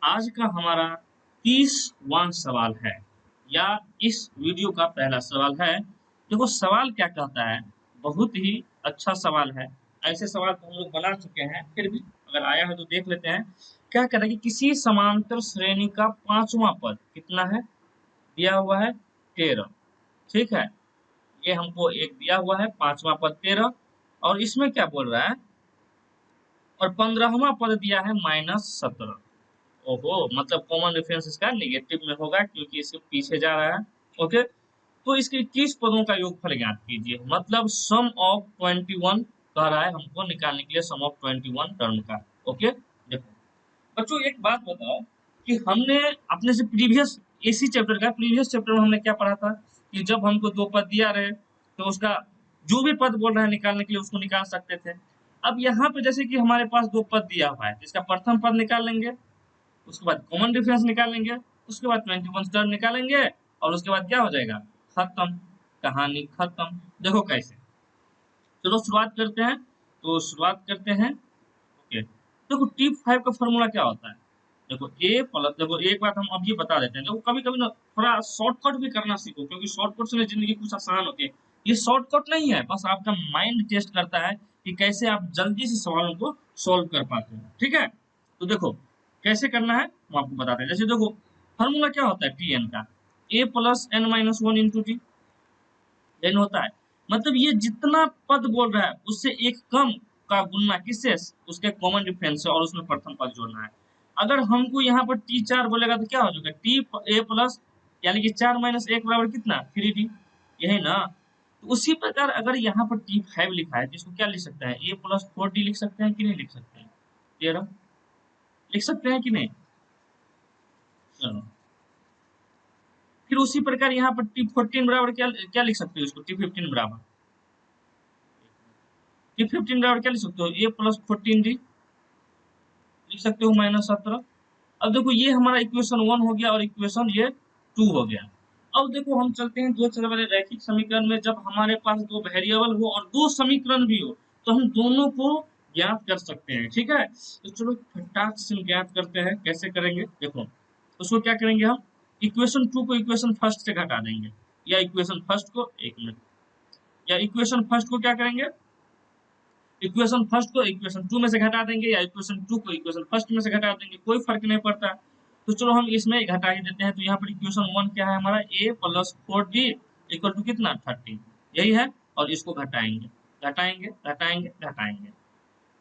आज का हमारा 30वां सवाल है या इस वीडियो का पहला सवाल है। देखो सवाल क्या कहता है, बहुत ही अच्छा सवाल है। ऐसे सवाल तो हम लोग बना चुके हैं, फिर भी अगर आया है तो देख लेते हैं। क्या कह रहा है कि किसी समांतर श्रेणी का पांचवा पद कितना है, दिया हुआ है 13। ठीक है, ये हमको एक दिया हुआ है पांचवा पद 13, और इसमें क्या बोल रहा है, और 15वां पद दिया है -17। ओहो, मतलब कॉमन डिफरेंस इसका नेगेटिव में होगा क्योंकि इसके पीछे जा रहा है। ओके, तो इसके 21 पदों का योगफल ज्ञात कीजिए, मतलब सम ऑफ 21 कह रहा है हमको निकालने के लिए, सम ऑफ 21 टर्म का। ओके, देखो बच्चों एक बात बताओ कि हमने अपने से प्रीवियस इसी चैप्टर का प्रीवियस चैप्टर में हमने क्या पढ़ा था कि जब हमको दो पद दिया रहे तो उसका जो भी पद बोल रहा है निकालने के लिए उसको निकाल सकते थे। अब यहाँ पे जैसे कि हमारे पास दो पद दिया हुआ है, इसका प्रथम पद निकाल लेंगे, उसके बाद कॉमन डिफरेंस निकालेंगे, उसके बाद 21 टर्म निकालेंगे, और उसके बाद क्या हो जाएगा, खत्म, कहानी खत्म। देखो कैसे, चलो शुरुआत करते हैं। तो शुरुआत करते हैं। ओके, देखो टी फाइव का फॉर्मूला क्या होता है। देखो ए प्लस, देखो एक बात हम अब ये बता देते हैं, देखो कभी कभी ना थोड़ा शॉर्टकट भी करना सीखो, क्योंकि शॉर्टकट से जिंदगी कुछ आसान होती है। ये शॉर्टकट नहीं है, बस आपका माइंड टेस्ट करता है कि कैसे आप जल्दी से सवालों को सॉल्व कर पाते हो। ठीक है, तो देखो कैसे करना है हम आपको बताते हैं। जैसे देखो फॉर्मूला क्या होता है टी एन का, a plus n minus one into t n होता है। मतलब ये जितना पद बोल रहा है उससे एक कम का गुणना किससे, उसके कॉमन डिफरेंस से, और उसमें प्रथम पद जोड़ना है। अगर हमको यहाँ पर टी चार बोलेगा तो क्या हो जाएगा, टी ए प्लस यानी कि 4 माइनस एक बराबर कितना 3टी, यही ना। तो उसी प्रकार अगर यहाँ पर टी फाइव लिखा है तो इसको क्या लिख सकते हैं, ए प्लस 4टी लिख सकते हैं कि नहीं लिख सकते हैं, 13 लिख सकते हैं कि नहीं। चलो फिर उसी प्रकार यहाँ पर टी 14 बराबर क्या क्या लिख सकते हो, इसको टी 15 बराबर, टी 15 बराबर क्या लिख सकते हो, ए प्लस 14डी लिख सकते हो -17। अब देखो ये हमारा इक्वेशन 1 हो गया और इक्वेशन ये 2 हो गया। अब देखो हम चलते हैं दो चर वाले रैखिक समीकरण में। जब हमारे पास दो वेरिएबल हो और दो समीकरण भी हो तो हम दोनों को ज्ञात कर सकते हैं। ठीक है, तो चलो फटाक से ज्ञात करते हैं। कैसे करेंगे देखो, उसको क्या करेंगे हम, इक्वेशन 2 को इक्वेशन फर्स्ट से घटा देंगे, या इक्वेशन फर्स्ट को, एक मिनट, या इक्वेशन फर्स्ट को क्या करेंगे, इक्वेशन फर्स्ट को इक्वेशन 2 में से घटा देंगे, या इक्वेशन 2 को इक्वेशन फर्स्ट में से घटा देंगे, कोई फर्क नहीं पड़ता। तो चलो हम इसमें घटा ही देते हैं। तो यहाँ पर इक्वेशन 1 क्या है हमारा, a plus 4d equal to कितना 30, यही है। और इसको घटाएंगे घटाएंगे घटाएंगे घटाएंगे,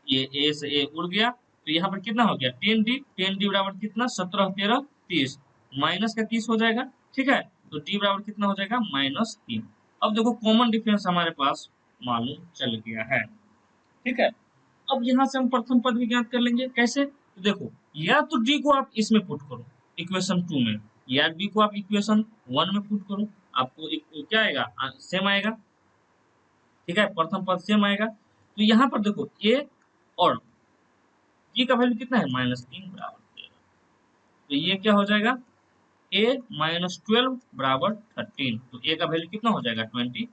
ये a से a उड़ गया, तो यहाँ पर कितना हो गया 10d, 10d बराबर कितना 17 13 30, माइनस का 30 हो जाएगा। ठीक है, तो d बराबर कितना हो जाएगा -3। अब देखो कॉमन डिफरेंस हमारे पास मालूम चल गया है। ठीक है, अब यहाँ से हम प्रथम पद भी ज्ञात कर लेंगे। कैसे, तो देखो या तो डी को आप इसमें पुट करो इक्वेशन 2 में, या डी को आप इक्वेशन 1 में पुट करो, आपको क्या आएगा, सेम आएगा। ठीक है, प्रथम पद सेम आएगा। तो यहाँ पर देखो ए और डी का वैल्यू कितना है -3 बराबर 13, तो ये क्या हो जाएगा, ए -12 बराबर 13, तो ए का वैल्यू कितना हो जाएगा 25।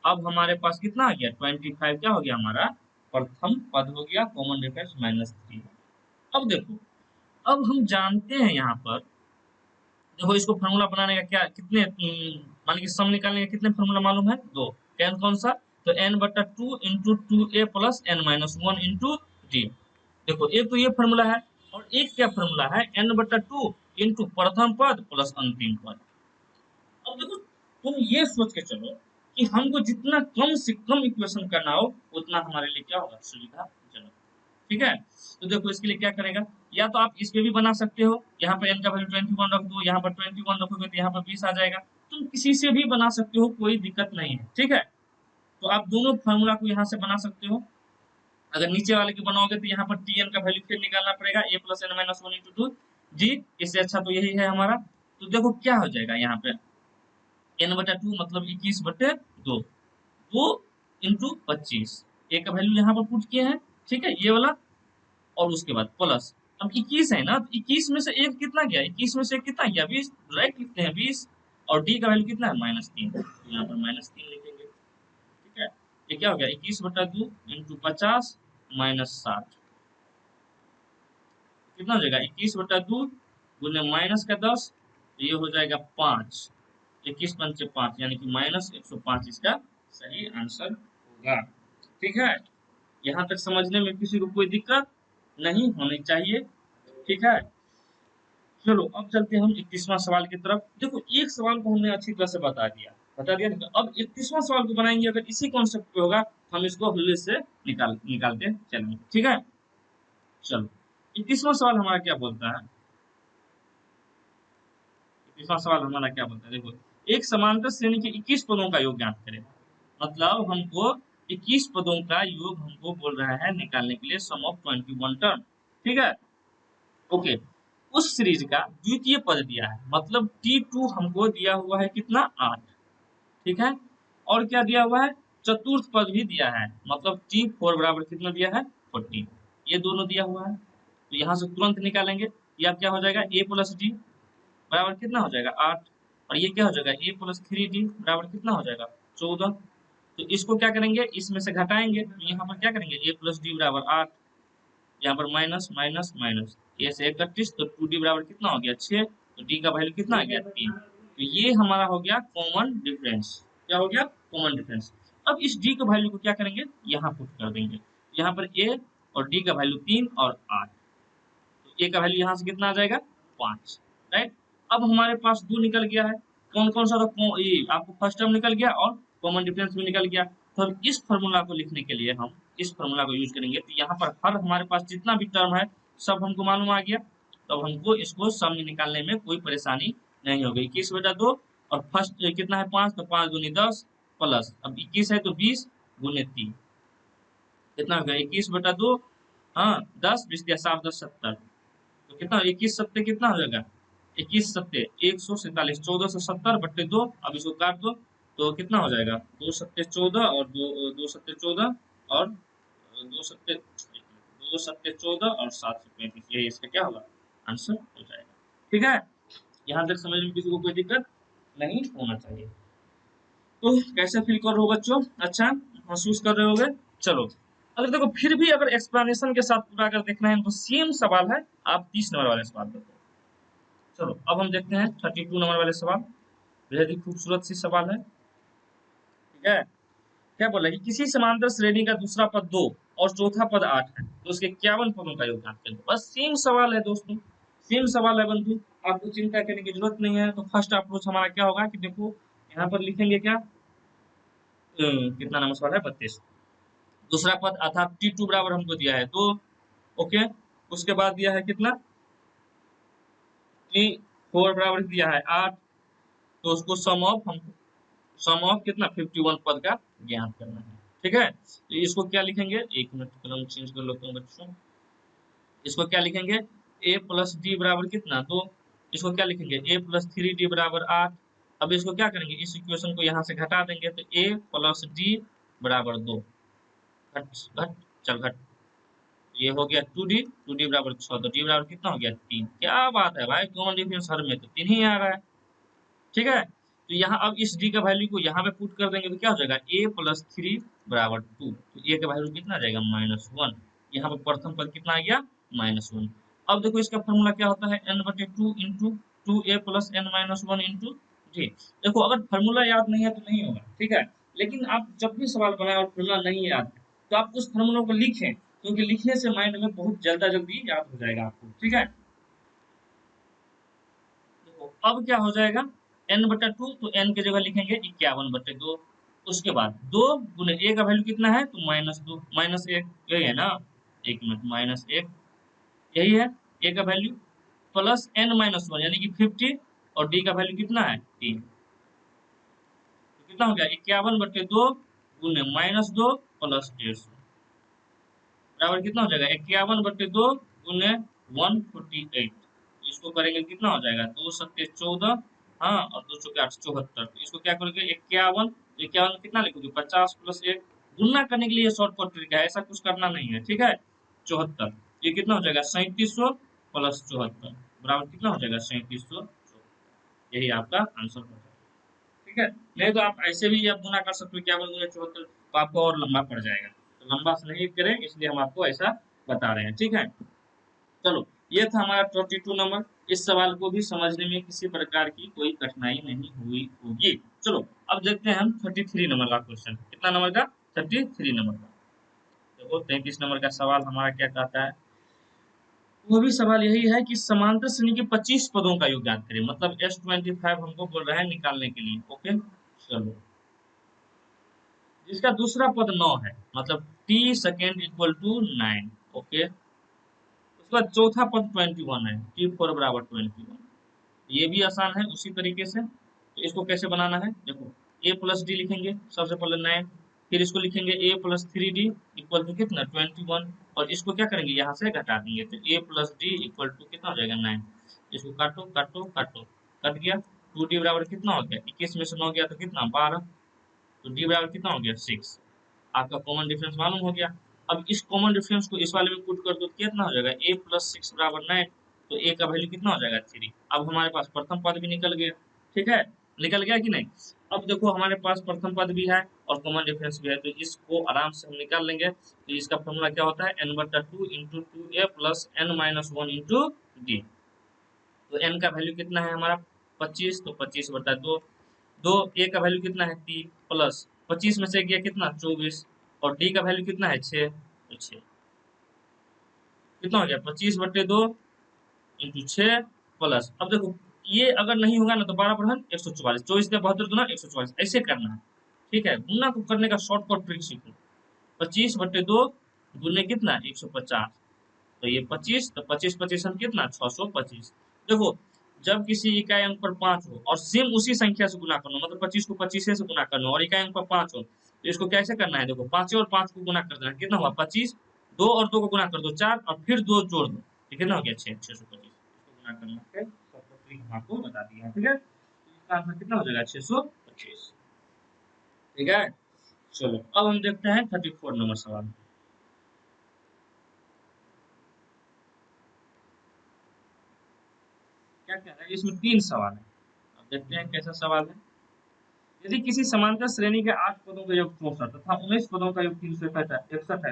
अब हमारे पास कितना आ गया 25, क्या हो गया हमारा प्रथम पद हो गया, कॉमन डिफरेंस -3। अब देखो, अब हम जानते हैं यहाँ पर, देखो इसको फार्मूला बनाने का क्या, कितने मान लीजिए सम निकालने का कितने फार्मूला मालूम है, दो। n कौन सा, तो n/2 into 2a plus n-1 into D. देखो एक तो ये फार्मूला है, और एक क्या फार्मूला है, n/2 इंटू प्रथम पद प्लस अंतिम पद। अब देखो तुम ये सोच के चलो कि हमको जितना कम से कम इक्वेशन करना हो उतना हमारे लिए क्या होगा, सुविधाजनक। ठीक है, तो देखो इसके लिए क्या करेगा, या तो आप इस पे भी बना सकते हो, यहाँ पर n का वैल्यू 21 रख दो, यहाँ पर 21 रखोगे तो यहाँ पर 20 आ जाएगा। तुम किसी से भी बना सकते हो, कोई दिक्कत नहीं है। ठीक है, तो आप दोनों फार्मूला को यहाँ से बना सकते हो। अगर नीचे वाले की बनाओगे तो यहाँ पर टी एन का वैल्यू फिर निकालना पड़ेगा, a plus n minus one into 2 जी, इससे अच्छा तो यही है हमारा। तो देखो क्या हो जाएगा यहाँ पे, n/2 मतलब 21/2, 2 इंटू 25, ए का वैल्यू यहाँ पर पुट किए हैं। ठीक है, ये वाला, और उसके बाद प्लस, अब 21 है ना, तो 21 में से एक कितना गया, 21 में से एक कितना गया 20, राइट लिखते हैं 20, और डी का वैल्यू कितना है -3, तो यहाँ पर -3 लिखेंगे। ठीक है, ये क्या हो गया 21/2 इंटू 50 -60, कितना हो जाएगा 21/2 गुने माइनस का 10, तो ये हो जाएगा 5, 21 पंचे 5 यानी कि -105 इसका सही आंसर होगा। ठीक है, यहाँ तक समझने में किसी को कोई दिक्कत नहीं होनी चाहिए। ठीक है, चलो अब चलते हैं हम 31वां सवाल की तरफ। देखो एक सवाल को हमने अच्छी तरह से बता दिया ना। अब 31वां सवाल को बनाएंगे, अगर इसी कॉन्सेप्ट पे होगा तो हम इसको हल्ले से निकालते चलेंगे। ठीक है, चलो 31वां सवाल हमारा क्या बोलता है। 31वां सवाल हमारा क्या बोलता है, देखो एक समांतर श्रेणी के 21 पदों का योग ज्ञात करें। मतलब हमको 21 पदों का योग हमको बोल रहा है निकालने के लिए, सम ऑफ 21 टर्म। ठीक है, ओके, उस सीरीज का द्वितीय पद दिया है, मतलब T2 हमको दिया हुआ है कितना 8। ठीक है, और क्या दिया हुआ है, चतुर्थ पद भी दिया है, मतलब T4 बराबर कितना दिया है 14। ये दोनों दिया हुआ है, तो यहाँ से तुरंत निकालेंगे। या क्या हो जाएगा a प्लस डी बराबर कितना हो जाएगा 8, और ये क्या हो जाएगा a प्लस 3d बराबर कितना हो जाएगा 14। तो इसको क्या करेंगे, इसमें से घटाएंगे, तो यहाँ पर क्या करेंगे a प्लस डी बराबर 8, यहाँ पर माइनस माइनस माइनस, ए से 31, तो 2d बराबर कितना हो गया 6, तो d का वैल्यू कितना आ गया 3। तो ये हमारा हो गया कॉमन डिफरेंस। क्या हो गया, कॉमन डिफरेंस। अब इस d का वैल्यू को क्या करेंगे, यहाँ पुट कर देंगे। यहाँ पर a और d का वैल्यू 3 और 8, तो a का वैल्यू यहाँ से कितना आ जाएगा 5, राइट। अब हमारे पास 2 निकल गया है, कौन कौन सा, तो ये आपको फर्स्ट टर्म निकल गया और कॉमन डिफरेंस भी निकल गया। तो अब इस फॉर्मूला को लिखने के लिए हम इस फॉर्मूला को यूज करेंगे। तो यहाँ पर हर हमारे पास जितना भी टर्म है सब हमको मालूम आ गया, तो अब हमको इसको सम निकालने में कोई परेशानी नहीं होगी। 21/2 और फर्स्ट कितना है 5, तो 5 दूनी 10 प्लस, अब 21 है तो 20 गुने 3 कितना हो गया 21/2, हाँ 10 20 दिया 7 10 70, तो कितना 21 सत्ते कितना हो जाएगा 21 सत्ते 147, 1470/2। अब इसको काट दो तो कितना हो जाएगा 2 सत्ते 14 और 2 सत्ते 14 और 2 सत्ते 14 और 7 से 35, यही इसका क्या होगा आंसर हो जाएगा। ठीक है, यहाँ तक समझ में किसी को कोई दिक्कत नहीं होना चाहिए। तो कैसे फील कर रहे हो बच्चों, अच्छा महसूस कर रहे होगे। चलो अगर देखो फिर भी अगर एक्सप्लेनेशन के साथ पूरा अगर देखना है तो सेम सवाल है, आप 30 नंबर वाले सवाल देखो। चलो अब हम देखते हैं 32 नंबर वाले सवाल, बेहद ही खूबसूरत सी सवाल है। ठीक है, क्या बोला कि किसी समांतर श्रेणी का दूसरा पद 2 और चौथा पद 8 है, तो उसके 51 पदों का योग ज्ञात करें। बस सेम सवाल है दोस्तों, सेम सवाल है बंधु, आपको चिंता करने की जरूरत नहीं है। तो फर्स्ट अप्रोच हमारा क्या होगा कि देखो यहाँ पर लिखेंगे क्या, कितना नंबर सवाल है 32। दूसरा पद अर्थात T2 बराबर हमको दिया है 2, ओके। उसके बाद दिया है कितना T4 बराबर दिया है 8, तो उसको सम ऑफ कितना 51 पद का ज्ञात करना है। ठीक है, तो इसको क्या लिखेंगे, एक मिनट कलम चेंज कर लेता हूँ बच्चों। इसको क्या लिखेंगे a प्लस डी बराबर कितना 2, इसको क्या लिखेंगे a प्लस 3d बराबर 8। अब इसको क्या करेंगे, इस इक्वेशन को यहाँ से घटा देंगे, तो a प्लस डी बराबर 2, घट घट चल घट, ये हो गया 2d बराबर 6, तो d बराबर कितना हो गया 3। क्या बात है भाई, कॉमन डिफरेंस हर में तो 3 ही आ रहा है। ठीक है, तो यहाँ अब इस d का वैल्यू को यहाँ पे पुट कर देंगे, तो क्या हो जाएगा a प्लस 3 बराबर 2, तो a का वैल्यू कितना आ जाएगा -1। यहाँ पर प्रथम पद कितना आ गया -1। अब देखो इसका फॉर्मूला क्या होता है n/2 into 2a plus n-1 into d। देखो अगर फॉर्मूला याद नहीं है तो नहीं होगा, ठीक है, लेकिन आप जब भी सवाल बनाए और फॉर्मूला नहीं याद है तो आप उस फॉर्मूला को लिखें, क्योंकि लिखने से माइंड में बहुत जल्दी याद हो जाएगा आपको। ठीक है, देखो अब क्या हो जाएगा n/2, तो n की जगह लिखेंगे 51/2। उसके बाद 2 गुने a का वैल्यू कितना है, तो -2 -1, यही है ना, एक मिनट -1 यही है a का वैल्यू, प्लस n-1 यानी कि 50, और d का वैल्यू कितना है 3, तो कितना हो गया 51/2 गुने -2 प्लस 150 बराबर कितना हो जाएगा 51/2 गुने 148। इसको करेंगे कितना हो जाएगा 2 सत्ते 14, हाँ और 2 चौके 8 74। तो इसको क्या करोगे 51, 51 कितना लिखोगे 50 प्लस 1, गुणा करने के लिए शॉर्टकट ट्रिक है, ऐसा कुछ करना नहीं है। ठीक है, 74, ये कितना हो जाएगा 3700 प्लस 74 बराबर कितना हो जाएगा 3700, यही आपका आंसर हो जाएगा। ठीक है, नहीं तो आप ऐसे भी आप गुना कर सकते हो 51 गुना 74, तो आपको और लंबा पड़ जाएगा, तो लंबा से नहीं करें इसलिए हम आपको ऐसा बता रहे हैं। ठीक है, चलो ये था हमारा 22 नंबर। इस सवाल को भी समझने में किसी प्रकार की कोई कठिनाई नहीं हुई होगी। चलो अब देखते हैं हम 33 नंबर का क्वेश्चन। कितना नंबर का? 33 नंबर का। देखो 33 नंबर का सवाल हमारा क्या कहता है। वो भी सवाल यही है कि समांतर श्रेणी के 25 पदों का योग ज्ञात करें। मतलब S25 हमको बोल रहा है निकालने के लिए। ओके चलो, जिसका दूसरा पद 9 है, मतलब t second equal to 9। Okay, उसके बाद चौथा पद 21 है, t4 बराबर 21। ये भी आसान है उसी तरीके से। तो इसको कैसे बनाना है, देखो a प्लस डी लिखेंगे सबसे पहले 9, फिर इसको लिखेंगे a plus 3d equal to कितना 21, और इसको क्या करेंगे यहाँ से घटा देंगे, तो a plus D equal to कितना हो जाएगा 9। इसको काटो काटो काटो, कट गया। 2d बराबर कितना हो गया, 21 में से 9 गया तो कितना 12, तो d बराबर कितना हो गया 6। आपका कॉमन डिफरेंस मालूम हो गया। अब इस कॉमन डिफरेंस को इस वाले में पुट कर दो तो कितना हो जाएगा, a प्लस 6 बराबर 9, तो a का वैल्यू कितना हो जाएगा 3। अब हमारे पास प्रथम पद भी निकल गया। ठीक है, निकल गया कि नहीं। अब देखो हमारे पास प्रथम पद भी है और कॉमन डिफरेंस भी है, तो इसको आराम से हम निकाल लेंगे। तो इसका फॉर्मूला क्या होता है, n/2 into 2a plus n-1 into D. तो n का वैल्यू कितना है हमारा 25, तो 25/2। दो ए का वैल्यू कितना है 3 प्लस 25 में से गया कितना 24, और डी का वैल्यू कितना है 6, तो 6 कितना हो गया 25/2 इंटू 6 प्लस। अब देखो ये अगर नहीं होगा ना तो 12 144, 24 ऐसे करना है। ठीक है, गुना को करने का शॉर्टकट ट्रिक सीखो। 25/2 गुने कितना 150, तो ये 25, तो 25 हम कितना 625। देखो जब किसी इकाई अंक पर 5 हो और सेम उसी संख्या से गुना करना, मतलब 25 को 25 से गुना करना और इकाई अंक पर 5 हो, तो इसको कैसे करना है, देखो 5 और 5 को गुना कर देना, कितना हुआ 25, 2 और 2 को गुना कर दो 4, और फिर 2 जोड़ दो, तो कितना हो गया 625। इसको गुना करना है, ट्रिक हम आपको बता दिया है। ठीक है, तो इसका आंसर कितना हो जाएगा 625। ठीक है, चलो अब हम देखते हैं 34 नंबर सवाल। क्या कह रहा है, इसमें 3 सवाल है। अब देखते हैं कैसा सवाल है। यदि किसी समांतर श्रेणी के 8 पदों का योग 64 तथा 19 पदों का योग 361 है,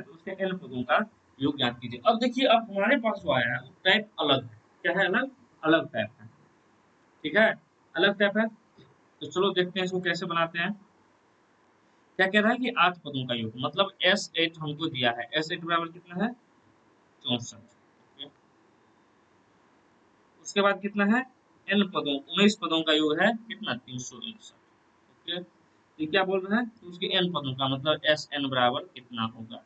तो उसके n पदों का योग ज्ञात कीजिए। अब देखिए अब हमारे पास जो आया है वो टाइप अलग है। क्या है, अलग अलग टाइप है। ठीक है, अलग टाइप है। तो चलो देखते हैं इसको कैसे बनाते हैं। क्या कह रहा है कि 8 पदों का योग, मतलब S8 हमको दिया है, S8 बराबर कितना है 64। उसके बाद कितना है n पदों 19 पदों का योग है कितना 361। ओके, ये क्या बोल रहे हैं, तो उसके n पदों का मतलब Sn बराबर कितना होगा,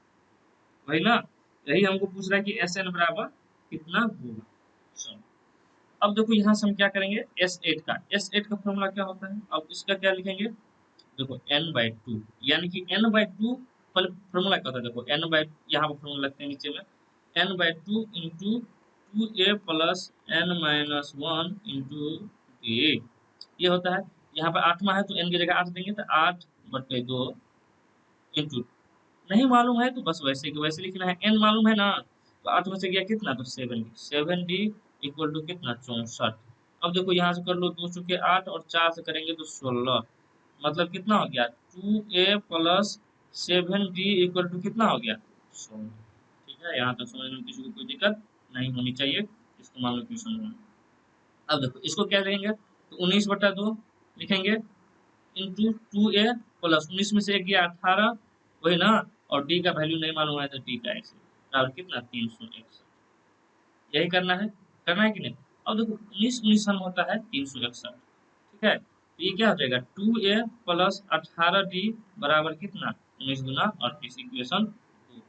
वही ना, यही हमको पूछ रहा है कि Sn बराबर कितना होगा। चलो अब देखो यहाँ से हम क्या करेंगे, S8 का फॉर्मूला क्या होता है, अब इसका क्या लिखेंगे, देखो n/2, यानी कि n/2 फॉर्मूला क्या होता है, देखो यहाँ पर फॉर्मूला लगते हैं नीचे में, n/2 into 2a plus n-1 into a, ये होता है। यहाँ पर 8वां है तो n की जगह 8 देंगे, तो 8/2 इंटू, नहीं मालूम है तो बस वैसे के वैसे लिखना है। n मालूम है ना, तो 8 में से गया कितना, तो 7d इक्वल टू कितना 64। अब देखो यहाँ से कर लो 2 चुके 8 और 4 से करेंगे तो 16, मतलब कितना हो गया 2a plus 7d equal to कितना हो गया 16। ठीक है, यहाँ तक समझ में किसी को कोई दिक्कत नहीं होनी चाहिए, इसको मान लो क्वेश्चन में। अब देखो इसको क्या करेंगे, तो 19/2 लिखेंगे इंटू 2a प्लस 19 में से एक गया 18, वही ना, और d का वैल्यू नहीं मालूम है तो d का x बराबर कितना 361। यही करना है कि नहीं। अब देखो 19 हम होता है 361। ठीक है, तो ये क्या हो जाएगा 2a प्लस 18d बराबर कितना 19 गुना 38, इक्वेशन 2।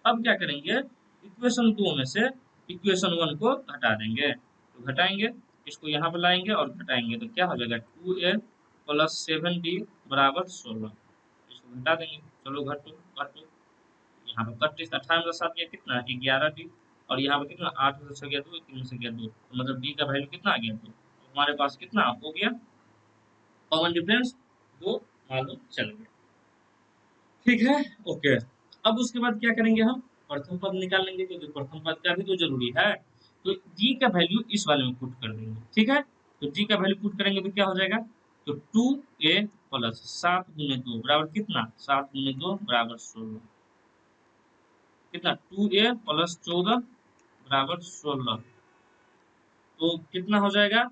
अब क्या करेंगे, इक्वेशन 2 में से इक्वेशन 1 को घटा देंगे, तो घटाएंगे, इसको यहाँ पर लाएंगे और घटाएंगे, तो क्या हो जाएगा 2a प्लस 7d बराबर 16, इसको घटा देंगे। चलो घटो घटो, यहाँ पर 31, 18 में 7 गया कितना 11d, और यहाँ पर कितना 8 में से 6 गया 2, 3 में से गया 2, तो मतलब d का वैल्यू कितना आ गया 2। तो हमारे पास कितना हो गया, कॉमन डिफरेंस 2 मालूम चल गया। ठीक है, ओके। अब उसके बाद क्या करेंगे, हम प्रथम पद निकाल लेंगे, क्योंकि प्रथम पद का भी तो जरूरी है। तो d का वैल्यू इस वाले में पुट कर देंगे। ठीक है, तो d का वैल्यू पुट करेंगे तो क्या हो जाएगा, तो 2a प्लस 7 गुने 2 बराबर कितना 7 गुने 2 बराबर 16, कितना 2a प्लस 14 बराबर 16। तो कितना हो जाएगा,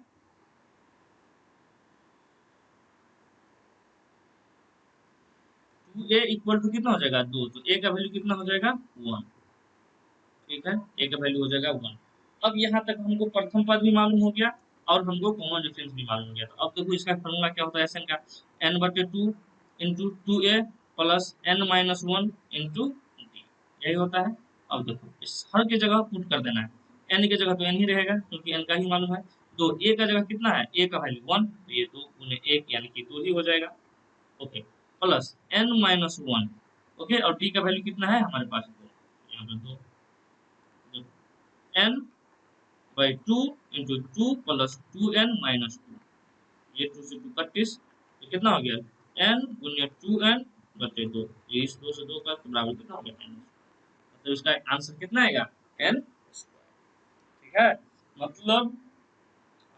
2a इक्वल टू कितना हो जाएगा 2, तो a का वैल्यू कितना हो जाएगा 1। ठीक है, a का वैल्यू हो जाएगा 1। अब यहाँ तक हमको प्रथम पद भी मालूम हो गया और हमको कॉमन डिफरेंस भी मालूम हो गया। तो अब देखो इसका फॉर्मूला क्या होता है Sn का, n/2 into 2a plus n-1 into d, यही होता है। अब देखो इस हर की जगह पुट कर देना है, n की जगह तो n ही रहेगा क्योंकि n का ही मालूम है। तो a का जगह कितना है, a का वैल्यू 1, तो ये 2 गुने 1 यानी कि 2 ही हो जाएगा। ओके, प्लस n-1, ओके, और d का वैल्यू कितना है हमारे पास, तो यहाँ पे 2, n by 2 into 2 plus 2n-2, ये 2 से 2 31, तो कितना हो गया, n गुने 2n बटे 2, ये इस 2 से 2 का तो बराबर कितना हो गया n, तो इसका आंसर कितना आएगा n स्क्वायर। ठीक है, मतलब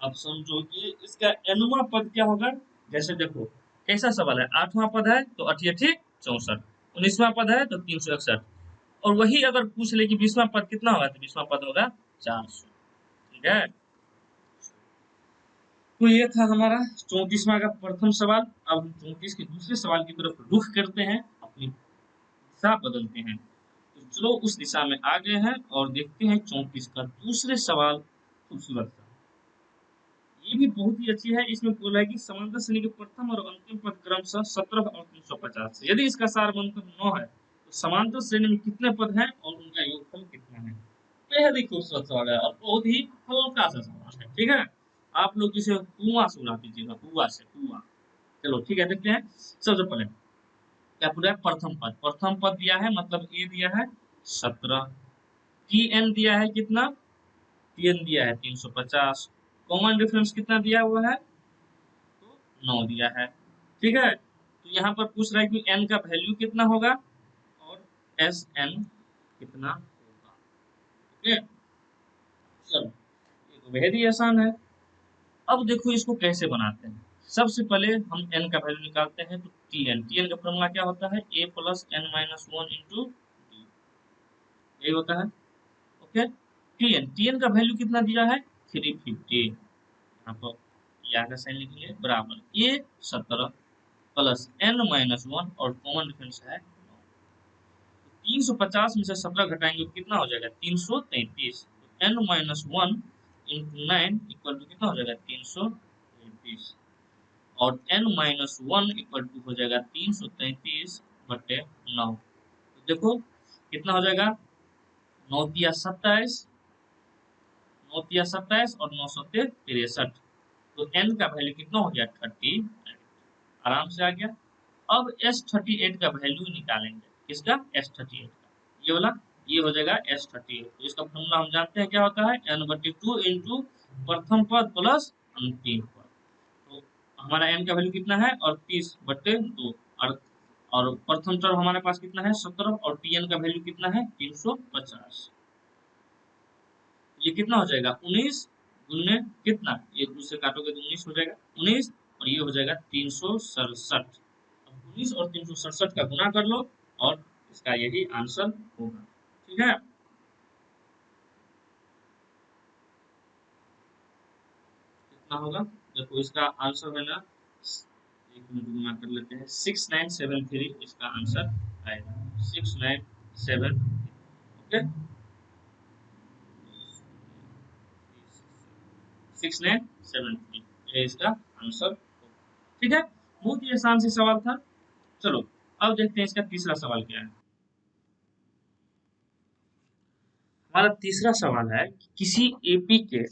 आप समझो कि इसका nवां पद क्या होगा। जैसे देखो कैसा सवाल है, 8वां पद है तो 8 8 64, 19वां पद है तो 361, और वही अगर पूछ ले कि 20वां पद कितना होगा, तो 20वां पद होगा 400। ठीक है, तो ये था हमारा 34वां का प्रथम सवाल। अब हम 34 के दूसरे सवाल की तरफ रुख करते हैं, अपनी दिशा बदलते हैं। तो चलो उस दिशा में आ गए हैं और देखते हैं 34 का दूसरे सवाल, खूबसूरत सा। ये भी बहुत ही अच्छी है। इसमें बोला है कि समांतर श्रेणी के प्रथम और अंतिम पद क्रमशः 17 और 350 है। यदि इसका सार मंत्र 9 है तो समांतर श्रेणी में कितने पद हैं और उनका योगफल कितना है। बेहद ही खूबसूरत सवाल है और बहुत ही हल्का सा सवाल है। ठीक है, आप लोग इसे कुआं से उड़ा दीजिएगा, कुआं से कुआं। चलो ठीक है, देखते हैं। सबसे पहले क्या पूरा है, प्रथम पद, प्रथम पद दिया है मतलब ए दिया है 17, टी एन दिया है कितना, टी एन दिया है 350, कॉमन डिफरेंस कितना दिया हुआ है, तो 9 दिया है। ठीक है, तो यहाँ पर पूछ रहा है कि n का वैल्यू कितना होगा और एस एन कितना होगा। ओके, चलो ये तो बेहद ही आसान है। अब देखो इसको कैसे बनाते हैं। सबसे पहले हम n का वैल्यू निकालते हैं, तो टी एन का फॉर्मूला क्या होता है, a plus n-1 into D, यही होता है। ओके, टी एन का वैल्यू कितना दिया है 350, यहाँ पर यहाँ का साइन लिखेंगे बराबर a 17 प्लस n-1 और कॉमन डिफरेंस है 350 में से 17 घटाएंगे तो कितना हो जाएगा 333, तो n-1 इंटू 9 इक्वल टू कितना हो जाएगा 333, और n-1 इक्वल टू हो जाएगा 333 बटे 9। तो देखो कितना हो जाएगा, 9 तिया 27, 9 तिया 27 और 9 सत्ते 63, तो n का वैल्यू कितना हो गया 30, आराम से आ गया। अब S38 का वैल्यू निकालेंगे, किसका S38 का, ये वाला, ये हो जाएगा S38। तो इसका फॉर्मूला हम जानते हैं क्या होता है, n/2 इंटू प्रथम पद प्लस अंतिम पद। तो हमारा n का वैल्यू कितना है 38/2, और प्रथम टर्म हमारे पास कितना है 17, और tn का वैल्यू कितना है 350, ये कितना हो जाएगा 19 गुने कितना, ये दूसरे काटोगे तो 19 हो जाएगा 19, और ये हो जाएगा 367। 19 और 367 का गुना कर लो और इसका यही आंसर होगा। ठीक है, कितना होगा, देखो इसका आंसर है ना, एक मिनट गुना कर लेते हैं, 6973 इसका आंसर आएगा, 697। ओके, 6973 ये इसका आंसर होगा। ठीक है, बहुत ही आसान सी सवाल था। चलो अब देखते हैं इसका तीसरा सवाल क्या है। हमारा तीसरा सवाल है कि किसी एपी के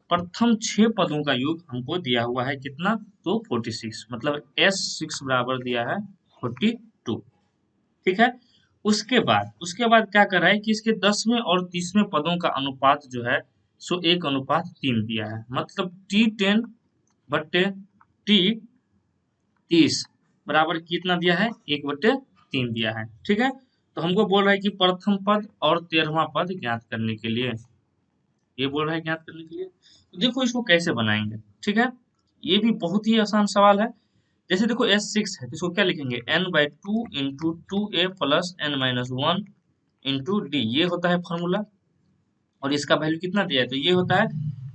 प्रथम 6 पदों का योग हमको दिया हुआ है कितना, तो 46, मतलब S6 बराबर दिया है 42। ठीक है, उसके बाद क्या कर रहा है कि इसके 10वें और 30वें पदों का अनुपात जो है सो 1:3 दिया है, मतलब T10 बट्टे T30 बराबर कितना दिया है 1/3 दिया है। ठीक है, तो हमको बोल रहा है कि प्रथम पद और 13वां पद ज्ञात करने के लिए, ये बोल रहा है ज्ञात करने के लिए। तो देखो इसको कैसे बनाएंगे। ठीक है, ये भी बहुत ही आसान सवाल है। जैसे देखो S6 है तो इसको क्या लिखेंगे n/2 into 2a plus n-1 into D, ये होता है फॉर्मूला, और इसका वैल्यू कितना दिया है तो ये होता है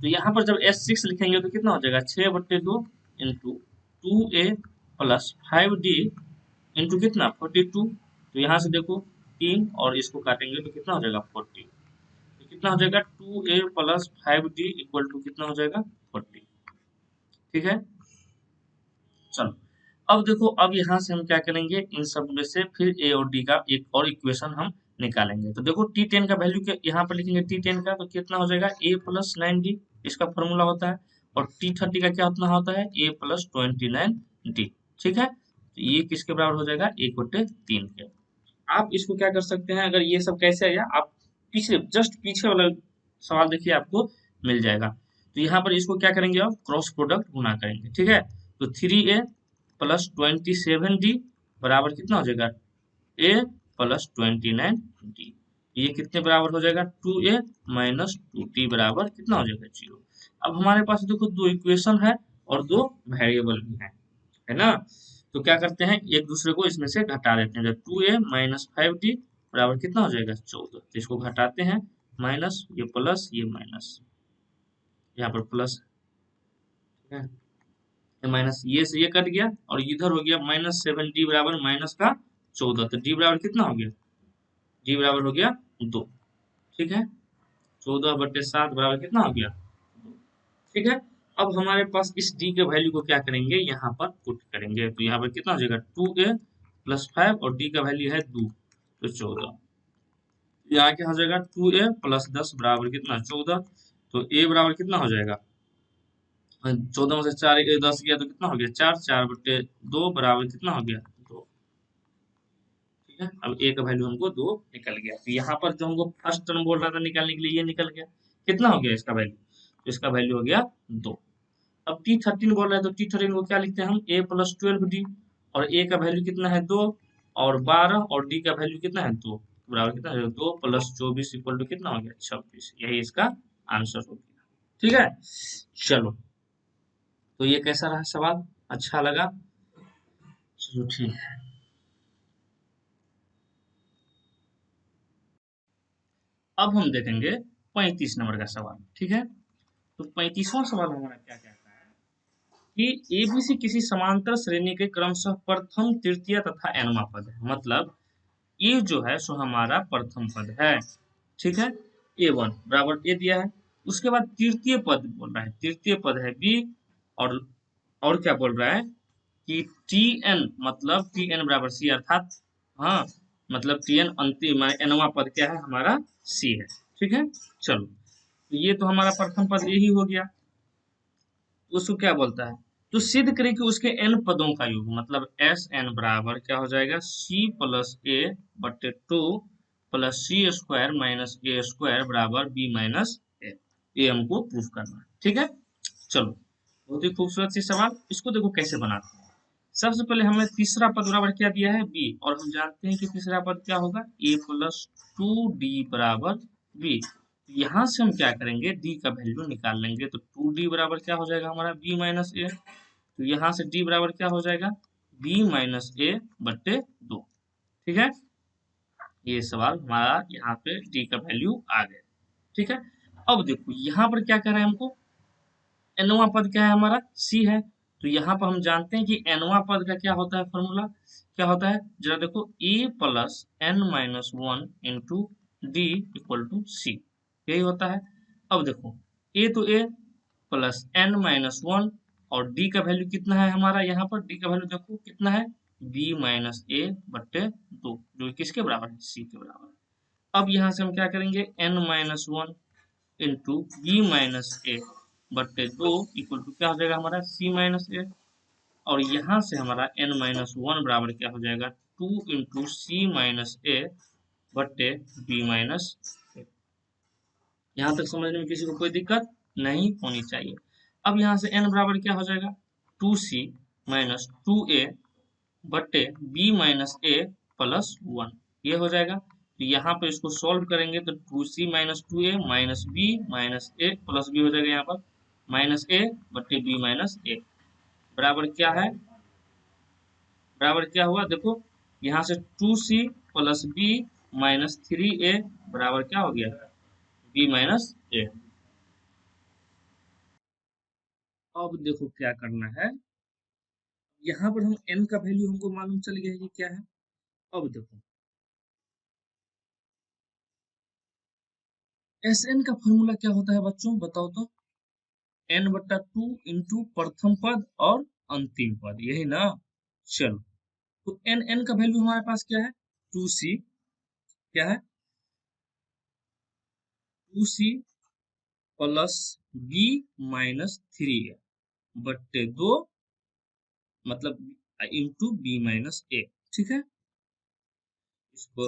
तो यहाँ पर जब S6 लिखेंगे तो कितना हो जाएगा 6/2 into 2A plus 5D into कितना 42। तो यहाँ से देखो 3 और इसको काटेंगे तो कितना हो जाएगा 40। तो कितना हो जाएगा 2A plus 5D equal to कितना हो जाएगा 40। ठीक है, चलो अब देखो, अब यहाँ से हम क्या करेंगे, इन सब में से फिर ए और डी का एक और इक्वेशन हम निकालेंगे। तो देखो T10 का वैल्यू यहाँ पर लिखेंगे T10 का, तो कितना हो जाएगा a प्लस 9D, इसका फॉर्मूला होता है। और T30 का क्या होता है a प्लस 29D। ठीक है, तो ये किसके बराबर हो जाएगा 1/3 के। आप इसको क्या कर सकते हैं, अगर ये सब कैसे आया, आप पीछे जस्ट पीछे वाला सवाल देखिए, आपको मिल जाएगा। तो यहाँ पर इसको क्या करेंगे, आप क्रॉस प्रोडक्ट गुना करेंगे। ठीक है, तो 3A प्लस 27D बराबर कितना हो जाएगा A प्लस 29D। ये कितने बराबर हो जाएगा 2A माइनस 2D बराबर कितना हो जाएगा 0। अब हमारे पास देखो दो इक्वेशन है और दो वेरिएबल भी है ना। तो क्या करते हैं, एक दूसरे को इसमें से घटा देते हैं। जब 2A माइनस 5D बराबर कितना हो जाएगा 14। तो इसको घटाते हैं, माइनस ये प्लस ये माइनस, यहाँ पर प्लस है, माइनस ये से ये कट गया और इधर हो गया -7D बराबर माइनस का 14। तो D बराबर कितना हो गया, D बराबर हो गया 2। ठीक है, 14/7 बराबर कितना हो गया 2। ठीक है, अब हमारे पास इस D के वैल्यू को क्या करेंगे, यहाँ पर पुट करेंगे। तो यहाँ पर कितना हो जाएगा 2A प्लस 5 और D का वैल्यू है 2, तो 14। यहाँ क्या हो जाएगा 2A प्लस 10 बराबर कितना 14। तो A बराबर कितना हो जाएगा, 14 में से 4 10 गया तो कितना हो गया 4, 4/2 बराबर कितना हो गया 2। ठीक है, अब A का वैल्यू हमको 2 निकल गया। तो यहाँ पर जो हमको फर्स्ट टर्म बोल रहा था निकालने के लिए, ये निकल गया। कितना हो गया इसका वैल्यू, तो इसका वैल्यू हो गया 2। अब T13 बोल रहा है, तो T13 को क्या लिखते हैं हम A प्लस 12D, और A का वैल्यू कितना है 2 और 12 और D का वैल्यू कितना है 2 बराबर कितना है 2 प्लस 24 इक्वल टू कितना हो गया 26। यही इसका आंसर हो गया। ठीक है, चलो तो ये कैसा रहा सवाल, अच्छा लगा, चलो ठीक है। अब हम देखेंगे 35 नंबर का सवाल। ठीक है, तो 35वां सवाल हमारा क्या कहता है कि एबीसी किसी समांतर श्रेणी के क्रमशः प्रथम तृतीय तथा nवां पद है। मतलब ये जो है सो हमारा प्रथम पद है। ठीक है, A1 बराबर ए दिया है। उसके बाद तृतीय पद बोल रहा है, तृतीय पद है बी, और क्या बोल रहा है कि Tn मतलब Tn बराबर सी, अर्थात हाँ मतलब Tn अंतिम nवां पद क्या है हमारा सी है। ठीक है, चलो तो ये तो हमारा प्रथम पद यही हो गया। उसको क्या बोलता है, तो सिद्ध करें कि उसके n पदों का योग मतलब Sn बराबर क्या हो जाएगा c प्लस ए बटे 2 प्लस सी स्क्वायर माइनस ए स्क्वायर बराबर b माइनस ए। ये हमको प्रूफ करना है। ठीक है, चलो बहुत ही खूबसूरत सी सवाल। इसको देखो कैसे बनाते हैं। सबसे पहले हमें तीसरा पद बराबर क्या दिया है b, और हम जानते हैं कि तीसरा पद क्या होगा a प्लस 2d बराबर b। यहाँ से हम क्या करेंगे d का वैल्यू निकाल लेंगे। तो 2d बराबर क्या हो जाएगा हमारा b माइनस ए। तो यहाँ से d बराबर क्या हो जाएगा b माइनस ए बट्टे 2। ठीक है, ये सवाल हमारा यहाँ पे d का वैल्यू आ गया। ठीक है, अब देखो यहाँ पर क्या कह रहे हैं हमको, nवां पद क्या है हमारा c है। तो यहाँ पर हम जानते हैं कि nवां पद का क्या होता है फॉर्मूला, क्या होता है जरा देखो a plus n minus 1 into D equal to c, यही होता है। अब देखो a तो a प्लस n माइनस 1 और d का वैल्यू कितना है हमारा, यहाँ पर d का वैल्यू देखो कितना है b माइनस ए बट्टे 2, जो किसके बराबर है c के बराबर है। अब यहाँ से हम क्या करेंगे n minus 1 into b minus a बट्टे 2 इक्वल टू क्या हो जाएगा हमारा सी माइनस ए, और यहाँ से हमारा n माइनस 1 बराबर क्या हो जाएगा 2 इंटू सी माइनस ए बट्टे बी माइनस ए। यहाँ तक समझने में किसी को कोई दिक्कत नहीं होनी चाहिए। अब यहाँ से n बराबर क्या हो जाएगा 2c माइनस 2a बट्टे बी माइनस ए प्लस 1, ये हो जाएगा। तो यहाँ पर इसको सॉल्व करेंगे तो 2c minus 2a minus b minus a plus b हो जाएगा, यहाँ पर माइनस ए बट्टे बी माइनस ए बराबर क्या है, बराबर क्या हुआ देखो यहाँ से 2c plus B minus 3a बराबर क्या हो गया बी माइनस ए। अब देखो क्या करना है, यहाँ पर हम n का वैल्यू हमको मालूम चल गया है कि क्या है। अब देखो Sn का फॉर्मूला क्या होता है बच्चों, बताओ तो। n/2 इंटू प्रथम पद और अंतिम पद, यही ना। चलो, तो n का वैल्यू हमारे पास क्या है, 2c, क्या है 2c plus b minus 3a बट्टे 2, मतलब इंटू b माइनस a, ठीक है। इसको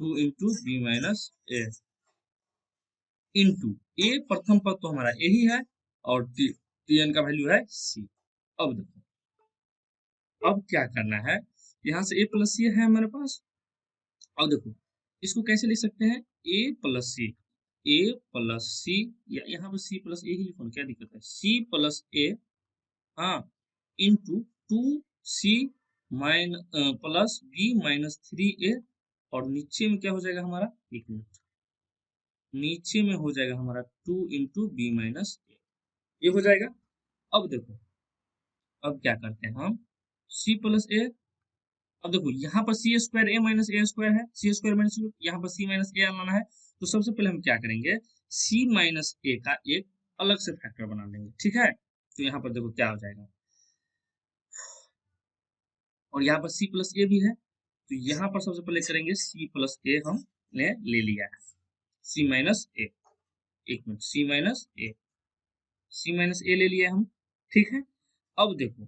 2 इंटू बी माइनस ए इंटू ए, प्रथम पद तो हमारा यही है, और टी एन का वैल्यू है सी। अब देखो, अब क्या करना है, यहाँ से ए प्लस सी है हमारे पास। अब देखो, इसको कैसे लिख सकते हैं, ए प्लस सी, ए प्लस सी, या यहाँ पर सी प्लस ए ही लिखो ना, क्या दिक्कत है, सी प्लस ए, हाँ, into 2c minus plus B minus 3a, और नीचे में क्या हो जाएगा हमारा, एक मिनट, नीचे में हो जाएगा हमारा 2 इंटू बी माइनस ए, ये हो जाएगा। अब देखो, अब क्या करते हैं हम, c प्लस ए, अब देखो यहाँ पर सी स्क्वायर ए माइनस ए स्क्वायर है, सी स्क्वायर माइनस, यहाँ पर सी माइनस ए लाना है, तो सबसे पहले हम क्या करेंगे, सी माइनस ए का एक अलग से फैक्टर बना लेंगे, ठीक है। तो यहाँ पर देखो क्या हो जाएगा, और यहाँ पर सी प्लस ए भी है, तो यहाँ पर सबसे पहले करेंगे सी प्लस ए हमने ले लिया है, सी माइनस ए, एक मिनट, सी माइनस ए ले लिया हम, ठीक है। अब देखो,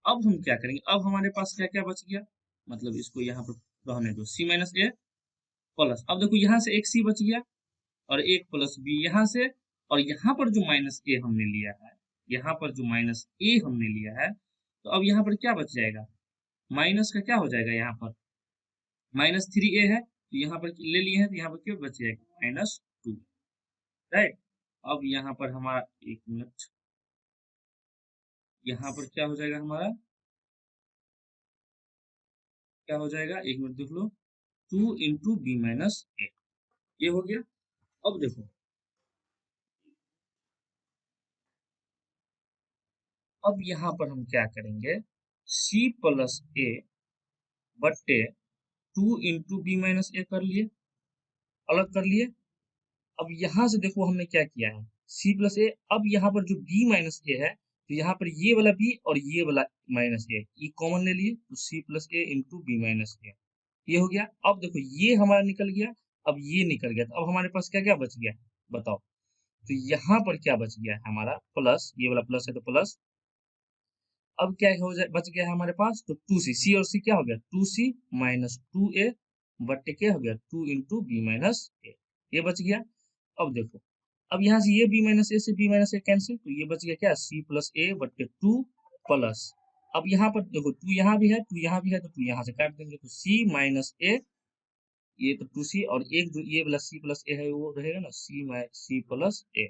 अब हम क्या करेंगे, अब हमारे पास क्या क्या बच गया, मतलब इसको यहाँ पर रहने दो, सी माइनस ए प्लस, अब देखो यहाँ से एक सी बच गया, और एक प्लस बी यहाँ से, और यहाँ पर जो माइनस ए हमने लिया है, यहाँ पर जो माइनस ए हमने लिया है, तो अब यहाँ पर क्या बच जाएगा, माइनस का क्या हो जाएगा, यहाँ पर -3a है, तो यहाँ पर ले लिए हैं, तो यहाँ पर क्या बच जाएगा, -2, राइट। अब यहाँ पर हमारा, एक मिनट, यहाँ पर क्या हो जाएगा हमारा, क्या हो जाएगा, एक मिनट देख लो, 2 इंटू बी माइनस ए, ये हो गया। अब देखो, अब यहाँ पर हम क्या करेंगे, c प्लस ए बट्टे 2 इंटू बी माइनस ए कर लिए, अलग कर लिए। अब यहाँ से देखो हमने क्या किया है, c प्लस ए, अब यहाँ पर जो b माइनस ए है, तो यहाँ पर ये वाला b और ये वाला माइनस ए, ये कॉमन ले लिए, तो c प्लस ए इंटू बी माइनस ए, ये हो गया। अब देखो ये हमारा निकल गया, अब ये निकल गया, तो अब हमारे पास क्या क्या बच गया, बताओ। तो यहाँ पर क्या बच गया है हमारा, प्लस, ये वाला प्लस है तो प्लस, अब क्या हो जाए, बच गया है हमारे पास, तो 2c, c और c क्या हो गया, 2c माइनस 2a बट्टे क्या हो गया, 2 इंटू बी माइनस ए, ये बच गया। अब देखो, अब यहाँ से ये b माइनस ए से b माइनस ए कैंसिल, तो ये बच गया क्या, c प्लस ए बट्टे 2 प्लस, अब यहाँ पर देखो 2 यहाँ भी है, 2 यहाँ भी है, तो 2 यहाँ से काट देंगे, तो c माइनस ए, ये तो 2c, और एक जो ये वाला c प्लस ए है वो रहेगा ना, c प्लस ए,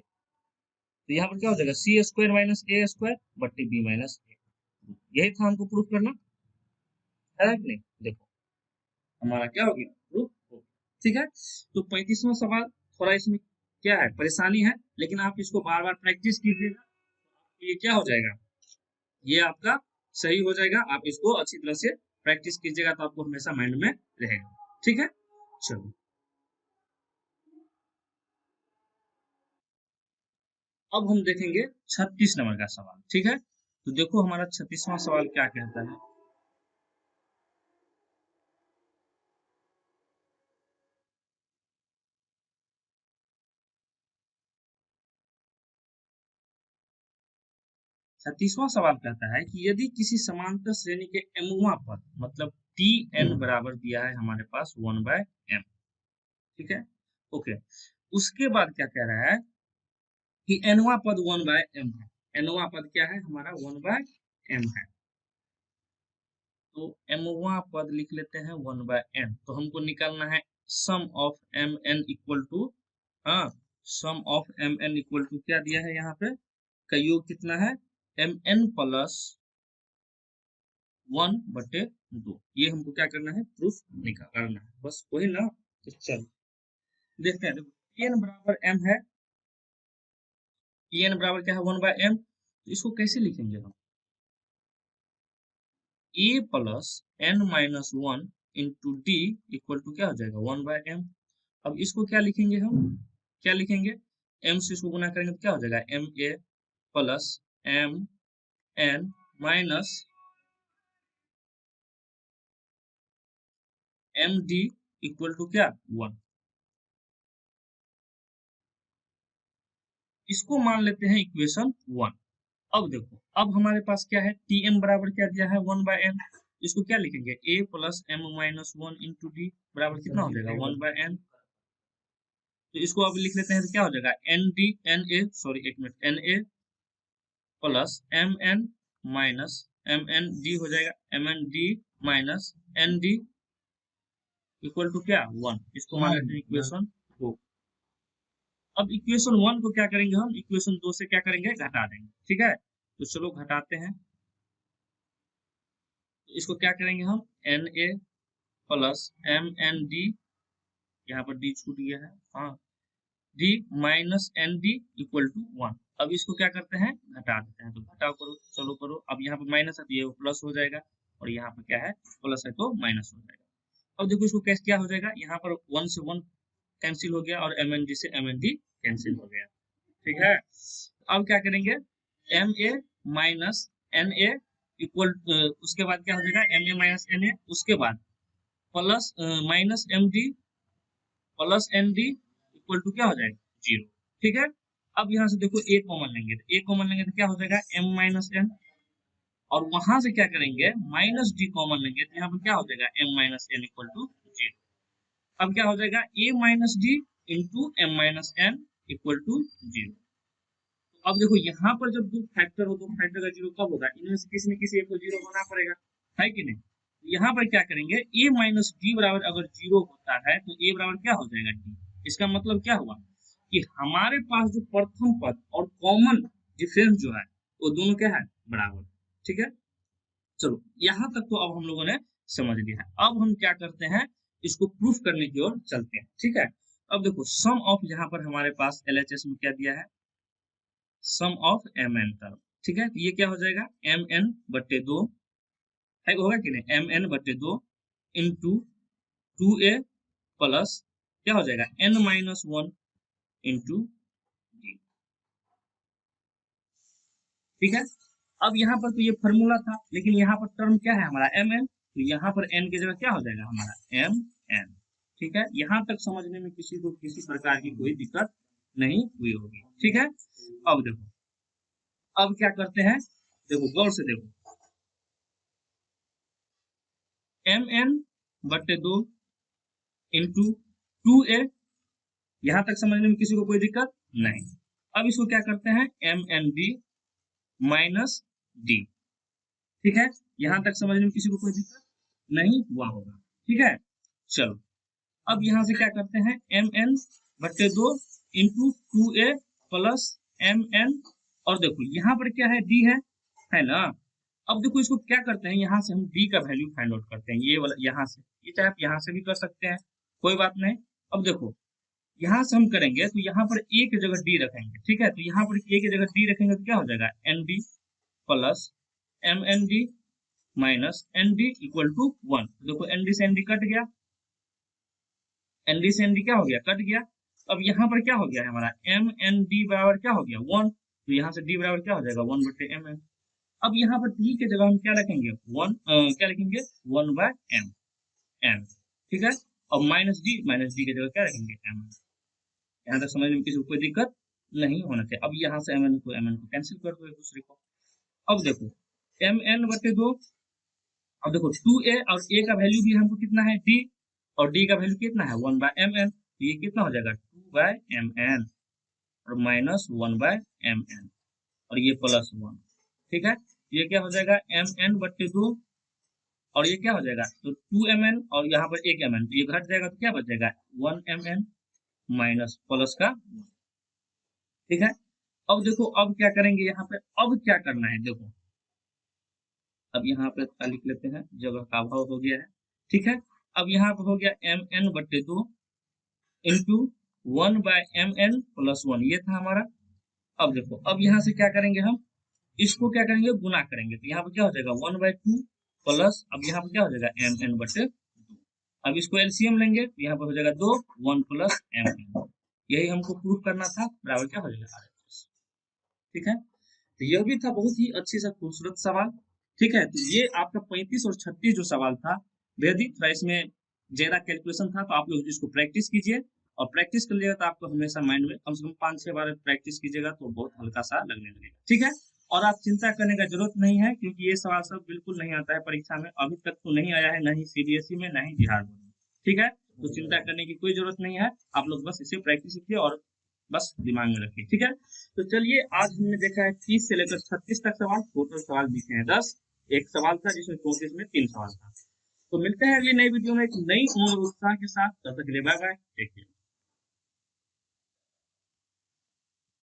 तो यहाँ पर क्या हो जाएगा, सी स्क्वायर माइनस ए स्क्वायर बट्टे बी माइनस ए, यही था हमको प्रूफ करना, है कि नहीं। देखो हमारा क्या हो गया, प्रूफ हो गया, ठीक है। तो 35वां सवाल थोड़ा इसमें क्या है, परेशानी है, लेकिन आप इसको बार बार प्रैक्टिस कीजिएगा, तो ये क्या हो जाएगा, ये आपका सही हो जाएगा। आप इसको अच्छी तरह से प्रैक्टिस कीजिएगा, तो आपको हमेशा माइंड में रहेगा, ठीक है। चलो, अब हम देखेंगे 36 नंबर का सवाल, ठीक है। तो देखो हमारा 36वां सवाल क्या कहता है, 36वां सवाल कहता है कि यदि किसी समांतर श्रेणी के एमवा पद, मतलब टी एन बराबर दिया है हमारे पास 1/m, ठीक है, ओके, उसके बाद क्या कह रहा है कि एनवा पद 1/m है, एनवा पद क्या है हमारा 1/m है, तो एमवा पद लिख लेते हैं 1/m, तो हमको निकालना है sum of m n equal to, हाँ, sum of m n equal to क्या दिया है यहाँ पे, का योग कितना है, एम एन प्लस 1/2, ये हमको क्या करना है, प्रूफ निकालना है, बस वही ना। तो चलो देखते हैं, देखो एन बराबर m है, एन बराबर क्या है 1/m, इसको कैसे लिखेंगे हम? a plus n minus one into D equal to क्या हो जाएगा 1/m। अब इसको क्या लिखेंगे हम? क्या लिखेंगे? m से इसको गुना करेंगे तो क्या हो जाएगा ma plus mn minus md equal to क्या 1। इसको मान लेते हैं इक्वेशन 1। अब देखो, अब हमारे पास क्या है, Tm बराबर क्या दिया है 1/n। इसको क्या लिखेंगे a plus m minus one into D बराबर कितना हो जाएगा 1/n। तो इसको अब लिख लेते हैं तो क्या हो जाएगा एक minute na plus mn minus mnd हो जाएगा mnd minus nd equal to क्या 1। इसको मान लेते हैं इक्वेशन 2। अब इक्वेशन 1 को क्या करेंगे हम, इक्वेशन 2 से क्या करेंगे घटा देंगे, ठीक है। तो चलो घटाते हैं। तो इसको क्या करेंगे हम na प्लस mnd, यहाँ पर d छूट गया है, हाँ, d minus nd equal to 1। अब इसको क्या करते हैं घटा देते हैं। तो घटाओ करो, चलो करो। अब यहाँ पर माइनस है तो ये प्लस हो जाएगा, और यहाँ पर क्या है प्लस है तो माइनस हो जाएगा। अब देखो इसको कैसे क्या हो जाएगा, यहाँ पर 1 से 1 कैंसिल हो गया और mnd से mnd कैंसिल हो गया, ठीक है। अब क्या करेंगे ma माइनस na इक्वल, उसके बाद क्या हो जाएगा ma माइनस na, उसके बाद plus minus md plus nd equal to क्या हो जाएगा 0, ठीक है। अब यहाँ से देखो a कॉमन लेंगे, तो a कॉमन लेंगे तो क्या हो जाएगा m माइनस n, और वहां से क्या करेंगे माइनस d कॉमन लेंगे तो यहाँ पर क्या हो जाएगा m minus n equal to 0। अब क्या हो जाएगा a minus d into m minus n equal to 0। अब देखो यहाँ पर जब दो फैक्टर हो, तो फैक्टर का जीरो कब होगा, इनमें से किसी न किसी एक को जीरो होना पड़ेगा, है कि नहीं। यहाँ पर क्या करेंगे a माइनस डी बराबर अगर जीरो होता है तो a बराबर क्या हो जाएगा d। इसका मतलब क्या हुआ कि हमारे पास जो प्रथम पद और कॉमन डिफरेंस जो है वो दोनों क्या है बराबर, ठीक है। चलो यहाँ तक तो अब हम लोगों ने समझ लिया है। अब हम क्या करते हैं, इसको प्रूफ करने की ओर चलते हैं, ठीक है। अब देखो सम ऑफ, यहाँ पर हमारे पास LHS में क्या दिया है सम ऑफ mn टर्म, ठीक है। तो ये क्या हो जाएगा mn बट्टे 2 है, होगा कि नहीं mn बट्टे 2 इंटू 2a प्लस क्या हो जाएगा n माइनस 1 इंटू d, ठीक है। अब यहाँ पर तो ये फॉर्मूला था, लेकिन यहाँ पर टर्म क्या है हमारा mn, तो यहाँ पर n की जगह क्या हो जाएगा हमारा mn, ठीक है। यहाँ तक समझने में किसी को किसी प्रकार की कोई दिक्कत नहीं हुई होगी, ठीक है। अब देखो, अब क्या करते हैं, देखो गौर से देखो, mn बट्टे 2 इंटू 2a, यहां तक समझने में किसी को कोई दिक्कत नहीं। अब इसको क्या करते हैं mnd माइनस d, ठीक है। यहां तक समझने में किसी को कोई दिक्कत नहीं हुआ होगा, ठीक है। चलो अब यहां से क्या करते हैं mn बट्टे 2 इंटू 2a प्लस mn, और देखो यहाँ पर क्या है d है ना। अब देखो इसको क्या करते हैं, यहाँ से हम d का वैल्यू फाइंड आउट करते हैं, ये वाला यहाँ से, ये चाहे आप यहाँ से भी कर सकते हैं, कोई बात नहीं। अब देखो यहाँ से हम करेंगे तो यहाँ पर a की जगह d रखेंगे, ठीक है। तो यहाँ पर a की जगह d रखेंगे तो क्या हो जाएगा nd plus mnd minus nd equal to 1। देखो nd से nd कट गया, nd से nd क्या हो गया कट गया। अब यहाँ पर क्या हो गया है हमारा mnd बराबर क्या हो गया 1, तो यहाँ से d बराबर क्या हो जाएगा 1 बटे mn। अब यहाँ पर d की जगह हम क्या रखेंगे 1, क्या लिखेंगे 1/m n, ठीक है। और माइनस डी की जगह क्या रखेंगे m। यहाँ तक समझ में किसी को कोई दिक्कत नहीं होना चाहिए। अब यहाँ से mn को कैंसिल कर दो एक दूसरे को। अब देखो mn बटे 2, अब देखो 2a और a का वैल्यू भी हमको कितना है d, और d का वैल्यू कितना है 1/mn, तो ये कितना हो जाएगा 2/mn और माइनस 1/mn, और ये प्लस 1, ठीक है। ये क्या हो जाएगा mn बट्टे 2, और ये क्या हो जाएगा तो 2mn, और यहाँ पर 1mn, तो ये घट जाएगा तो क्या बच जाएगा 1mn माइनस प्लस का 1, ठीक है। अब देखो अब क्या करेंगे यहाँ पे, अब क्या करना है देखो, अब यहाँ पे लिख लेते हैं, जगह का अभाव हो गया है, ठीक है। अब यहाँ पे हो गया mn बट्टे 2 इंटू 1/mn प्लस 1, ये था हमारा। अब देखो अब यहाँ से क्या करेंगे हम इसको क्या करेंगे, गुना करेंगे, तो यहाँ पे क्या हो जाएगा 1/2 प्लस, अब यहाँ पे क्या हो जाएगा mn/2। अब इसको एलसीएम लेंगे तो यहाँ पे हो जाएगा 2, 1 प्लस mn, यही हमको प्रूफ करना था, बराबर क्या हो जाएगा RHS। ठीक है, तो यह भी था बहुत ही अच्छी सा खूबसूरत सवाल। ठीक है, तो ये आपका 35 और 36 जो सवाल था बेहद ही थोड़ा इसमें ज्यादा कैलकुलेशन था, तो आप लोग इसको प्रैक्टिस कीजिए, और प्रैक्टिस कर लिएगा तो आपको हमेशा माइंड में कम से कम 5-6 बार प्रैक्टिस कीजिएगा तो बहुत हल्का सा लगने लगेगा। ठीक है, और आप चिंता करने का जरूरत नहीं है, क्योंकि ये सवाल सब बिल्कुल नहीं आता है परीक्षा में, अभी तक तो नहीं आया है, न ही सीबीएसई में, न ही बिहार बोर्ड में। ठीक है, तो चिंता करने की कोई जरूरत नहीं है, आप लोग बस इसे प्रैक्टिस कीजिए और बस दिमाग में रखिए। ठीक है, तो चलिए आज हमने देखा है 30 से लेकर 36 तक सवाल, टोटल सवाल दिखे हैं 10, एक सवाल था जिसमें 34 में 3 सवाल था। तो मिलते हैं अगली नई वीडियो में एक नई और उत्साह के साथ, तब तक के लिए बाय बाय, टेक केयर।